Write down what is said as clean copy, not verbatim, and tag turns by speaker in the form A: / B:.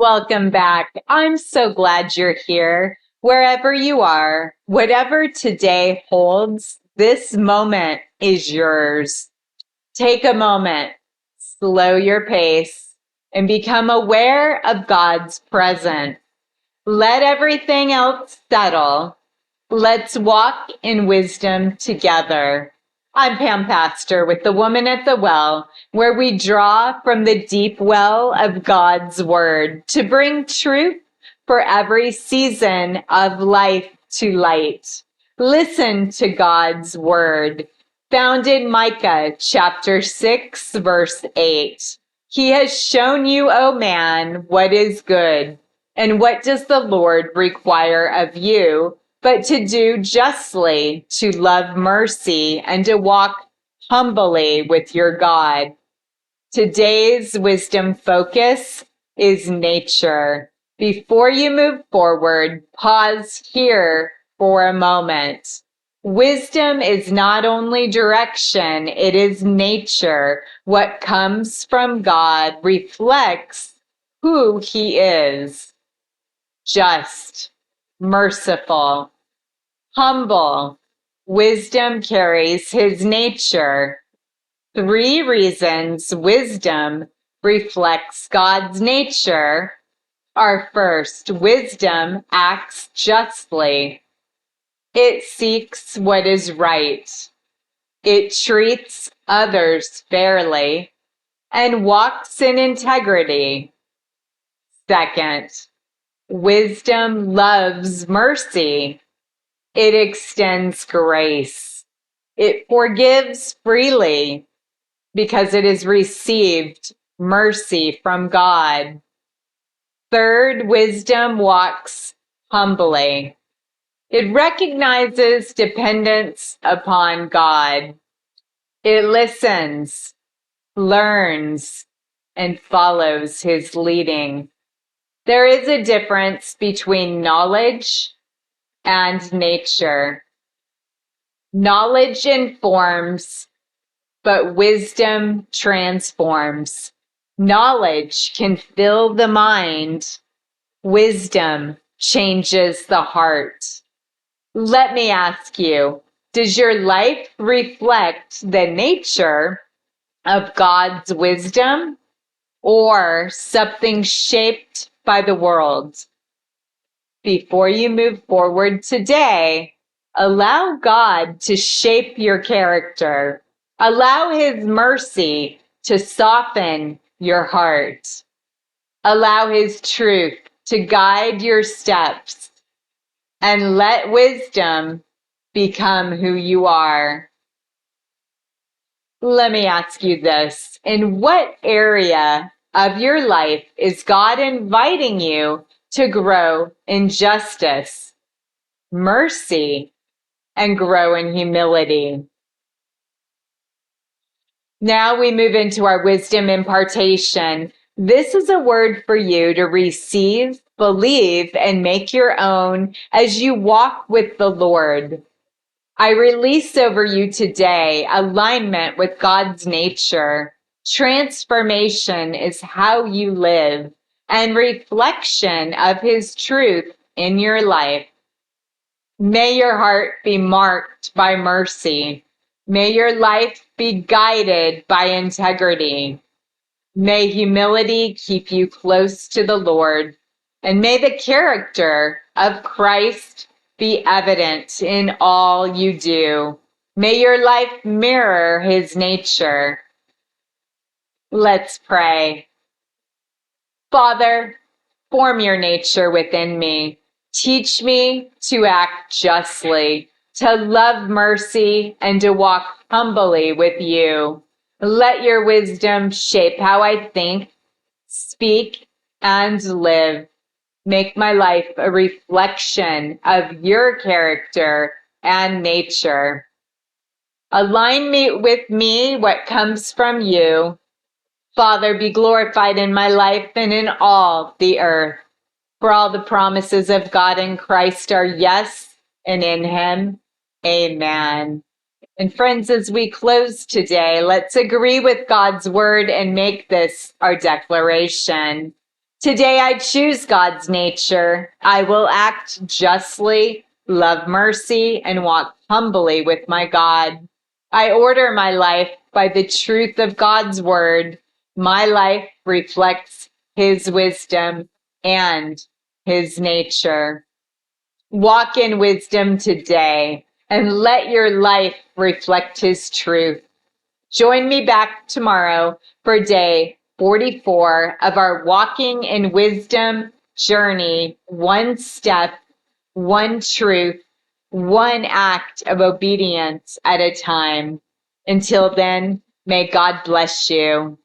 A: Welcome back. I'm so glad you're here. Wherever you are, whatever today holds, this moment is yours. Take a moment, slow your pace, and become aware of God's presence. Let everything else settle. Let's walk in wisdom together. I'm Pam Pastor with The Woman at the Well, where we draw from the deep well of God's Word to bring truth for every season of life to light. Listen to God's Word, found in Micah chapter 6, verse 8. He has shown you, O man, what is good, and what does the Lord require of you, but to do justly, to love mercy, and to walk humbly with your God. Today's wisdom focus is nature. Before you move forward, pause here for a moment. Wisdom is not only direction, it is nature. What comes from God reflects who He is. Just, merciful, humble. Wisdom carries His nature. 3 reasons wisdom reflects God's nature are: first, wisdom acts justly. It seeks what is right. It treats others fairly and walks in integrity. Second, wisdom loves mercy. It extends grace. It forgives freely because it has received mercy from God. Third, wisdom walks humbly. It recognizes dependence upon God. It listens, learns, and follows His leading. There is a difference between knowledge and nature. Knowledge informs, but wisdom transforms. Knowledge can fill the mind. Wisdom changes the heart. Let me ask you, does your life reflect the nature of God's wisdom or something shaped by the world? Before you move forward today, allow God to shape your character. Allow His mercy to soften your heart. Allow His truth to guide your steps. And let wisdom become who you are. Let me ask you this. In what area of your life is God inviting you to grow in justice, mercy, and grow in humility? Now we move into our wisdom impartation. This is a word for you to receive, believe, and make your own as you walk with the Lord. I release over you today alignment with God's nature. Transformation is how you live, and reflection of His truth in your life. May your heart be marked by mercy. May your life be guided by integrity. May humility keep you close to the Lord, and may the character of Christ be evident in all you do. May your life mirror His nature. Let's pray. Father, form your nature within me. Teach me to act justly, to love mercy, and to walk humbly with you. Let your wisdom shape how I think, speak, and live. Make my life a reflection of your character and nature. Align me with me what comes from you. Father, be glorified in my life and in all the earth. For all the promises of God in Christ are yes, and in Him, amen. And friends, as we close today, let's agree with God's word and make this our declaration. Today I choose God's nature. I will act justly, love mercy, and walk humbly with my God. I order my life by the truth of God's word. My life reflects his wisdom and his nature. Walk in wisdom today and let your life reflect his truth. Join me back tomorrow for day 44 of our Walking in Wisdom journey, one step, one truth, one act of obedience at a time. Until then, may God bless you.